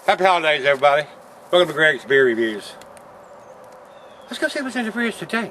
Happy holidays, everybody. Welcome to Greg's Beer Reviews. Let's go see what's in the fridge today.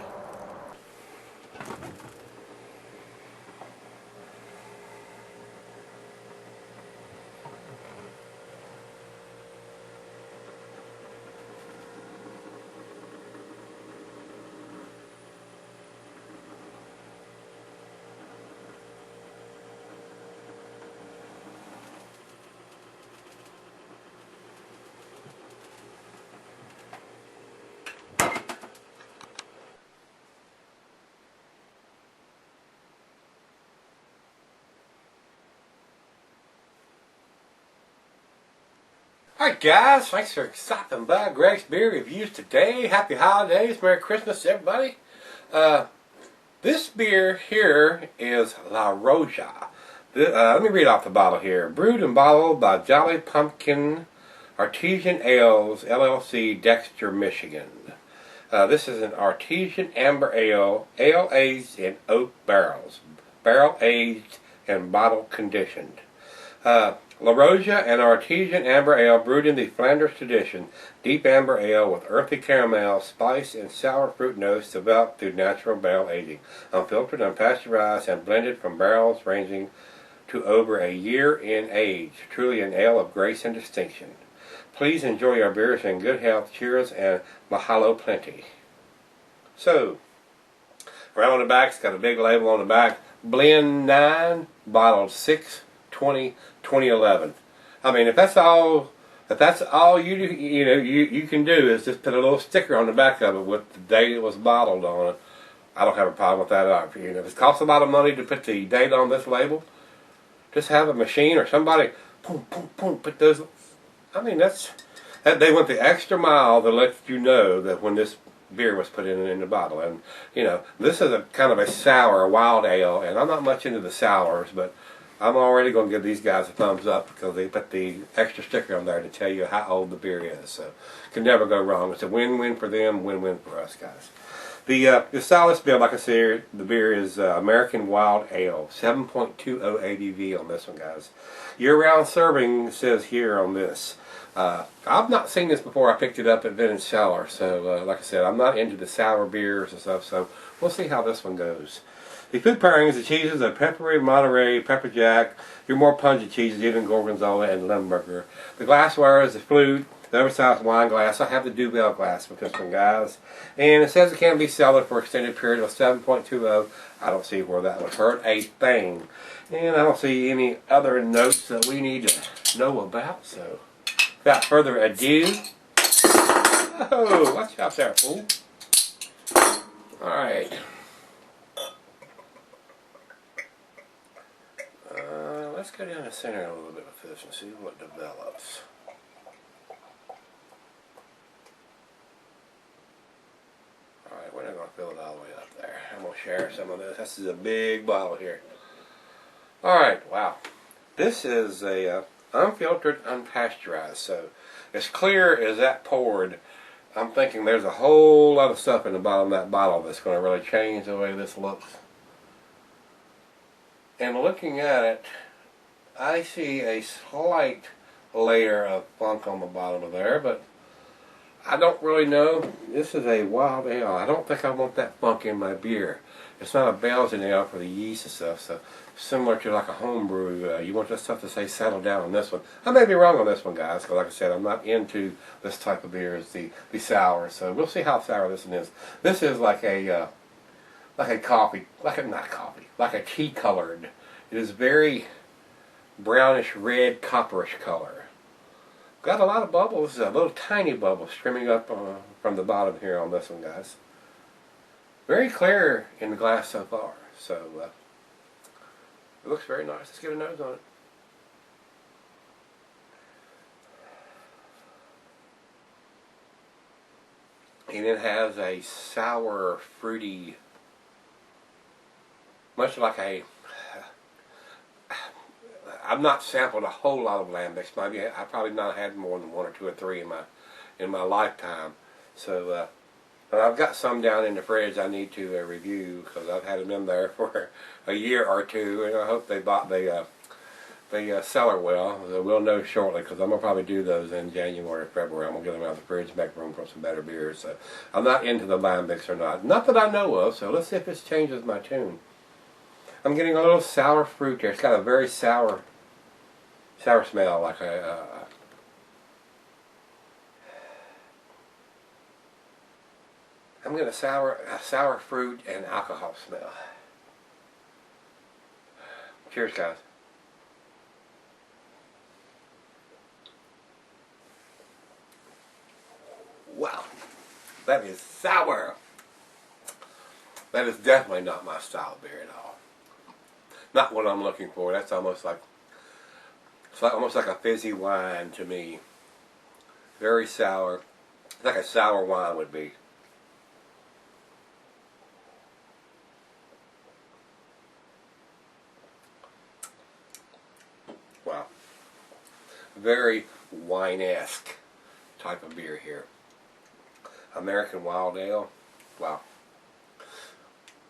Alright guys, thanks for stopping by Greg's Beer Reviews today. Happy holidays, Merry Christmas everybody. This beer here is La Roja. Let me read off the bottle here. Brewed and bottled by Jolly Pumpkin Artesian Ales, LLC, Dexter, Michigan. This is an artesian amber ale, aged in oak barrels. Barrel aged and bottle conditioned. La Roja, an artesian amber ale brewed in the Flanders tradition, deep amber ale with earthy caramel, spice, and sour fruit notes developed through natural barrel aging, unfiltered, unpasteurized, and blended from barrels ranging to over a year in age. Truly an ale of grace and distinction. Please enjoy our beers in good health. Cheers and mahalo plenty. So, right on the back, it's got a big label on the back. Blend 9, bottled 6/20/2011. I mean, if that's all you do, you can do is just put a little sticker on the back of it with the date it was bottled on it. I don't have a problem with that. If it costs a lot of money to put the date on this label, just have a machine or somebody, boom, boom, boom, put those. I mean, they went the extra mile to let you know that when this beer was put in the bottle. And this is a kind of a sour, wild ale, and I'm not much into the sours, but I'm already going to give these guys a thumbs up because they put the extra sticker on there to tell you how old the beer is. So, can never go wrong. It's a win-win for them, win-win for us guys. The style of this beer, like I said, the beer is American Wild Ale, 7.20 ABV on this one, guys. Year-round serving says here on this. I've not seen this before. I picked it up at Vintage Cellar, so like I said, I'm not into the sour beers and stuff, so we'll see how this one goes. The food pairings, the cheeses are peppery, Monterey, pepper jack, your more pungent cheeses, even Gorgonzola and Limburger. The glassware is the flute, the oversized wine glass. I have the Duvel glass with this one, guys. And it says it can be cellared for extended period of 7.20. I don't see where that would hurt a thing. And I don't see any other notes that we need to know about, so without further ado, oh, watch out there, fool. Alright. Let's go down the center a little bit with this and see what develops. Alright, we're not going to fill it all the way up there. I'm going to share some of this. This is a big bottle here. Alright, wow. This is a unfiltered, unpasteurized, so as clear as that poured, I'm thinking there's a whole lot of stuff in the bottom of that bottle that's going to really change the way this looks. And looking at it, I see a slight layer of funk on the bottom of there, but I don't really know. This is a wild ale. I don't think I want that funk in my beer. It's not a Belgian ale for the yeast and stuff, so similar to like a home brew, you want this stuff to say settle down on this one. I may be wrong on this one, guys, because like I said, I'm not into this type of beer as the sour, so we'll see how sour this one is. This is like a coffee, like a tea colored. It is very brownish red, copperish color. Got a lot of bubbles, a little tiny bubble streaming up from the bottom here on this one, guys. Very clear in the glass so far, so it looks very nice. Let's get a nose on it. And it has a sour, fruity, much like a, I've not sampled a whole lot of lambics. Maybe I probably not had more than 1 or 2 or 3 in my lifetime. So, but I've got some down in the fridge I need to review because I've had them in there for a year or two, and I hope they they sell her well. We'll know shortly because I'm going to probably do those in January or February. I'm going to get them out of the fridge and make room for some better beers. So I'm not into the lambics or not. Not that I know of, so let's see if this changes my tune. I'm getting a little sour fruit there. It's got a very sour smell, like I'm getting a sour fruit and alcohol smell. Cheers, guys. Wow, that is sour. That is definitely not my style of beer at all. Not what I'm looking for. That's almost like, almost like a fizzy wine to me. Very sour, like a sour wine would be. Wow, very wine-esque type of beer here. American Wild Ale. Wow.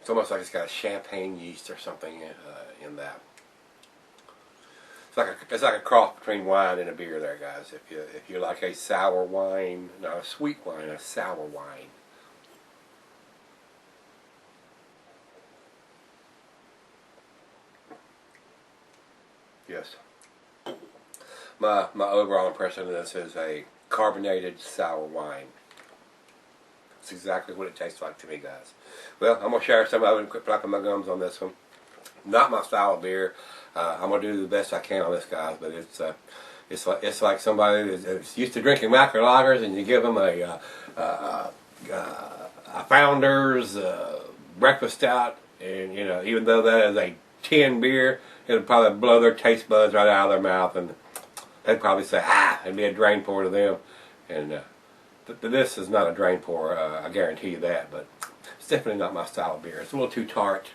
It's almost like it's got champagne yeast or something in that. It's like a cross between wine and a beer there, guys. If you like a sour wine, not a sweet wine, a sour wine. Yes. My overall impression of this is a carbonated sour wine. That's exactly what it tastes like to me, guys. Well, I'm going to share some of it and quit flapping my gums on this one. Not my style of beer. I'm going to do the best I can on this, guys, but it's like somebody that's used to drinking macro lagers and you give them a Founder's breakfast stout, and you know, even though that is a tin beer, it'll probably blow their taste buds right out of their mouth, and they'd probably say, ah, it'd be a drain pour to them. And this is not a drain pour, I guarantee you that, but it's definitely not my style of beer. It's a little too tart,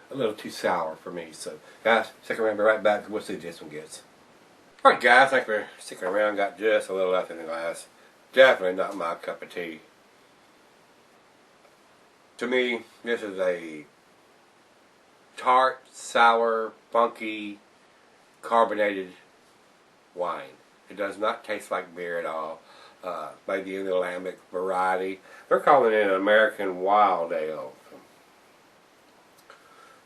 a little too sour for me. So, guys, stick around, be right back. We'll see what this one gets. Alright, guys, thanks for sticking around. Got just a little left in the glass. Definitely not my cup of tea. To me, this is a tart, sour, funky, carbonated wine. It does not taste like beer at all. Maybe in the lambic variety. They're calling it an American Wild Ale.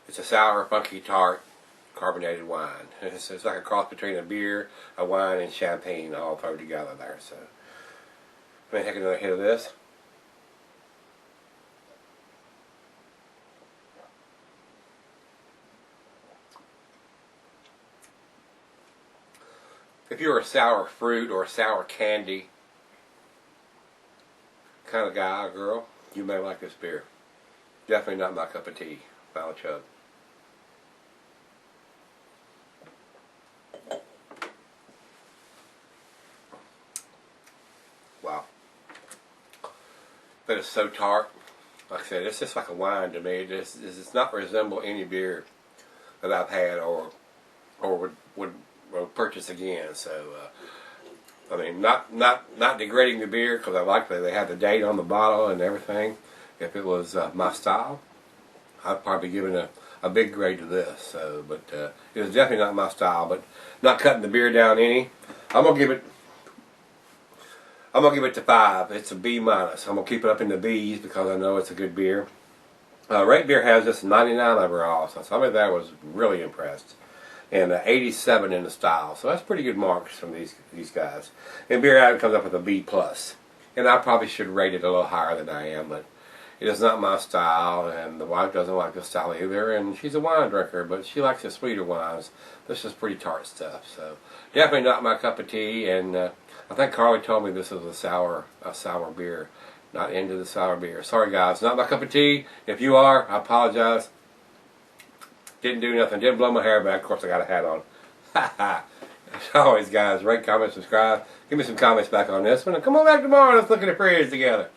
It's a sour, funky, tart, carbonated wine. It's like a cross between a beer, a wine, and champagne all thrown together there. So, let me take another hit of this. If you're a sour fruit or a sour candy kind of guy or girl, you may like this beer. Definitely not my cup of tea. Final chug. Wow. That is so tart. Like I said, it's just like a wine to me. It does not resemble any beer that I've had or would purchase again. So, I mean, not degrading the beer, because I like that they have the date on the bottle and everything. If it was my style, I'd probably give it a big grade to this. So, but it was definitely not my style. But not cutting the beer down any. I'm gonna give it to 5. It's a B minus. I'm gonna keep it up in the B's because I know it's a good beer. Rate Beer has this 99 overall, so somebody there was really impressed. And 87 in the style, so that's pretty good marks from these guys. And Beer Addict comes up with a B plus, and I probably should rate it a little higher than I am, but it is not my style, and the wife doesn't like the style either. And she's a wine drinker, but she likes the sweeter wines. This is pretty tart stuff, so definitely not my cup of tea. And I think Carly told me this was a sour beer. Not into the sour beer. Sorry, guys, not my cup of tea. If you are, I apologize. Didn't do nothing. Didn't blow my hair back. Of course, I got a hat on. Ha ha. As always, guys, rate, comment, subscribe. Give me some comments back on this one. And come on back tomorrow. Let's look at the fridge together.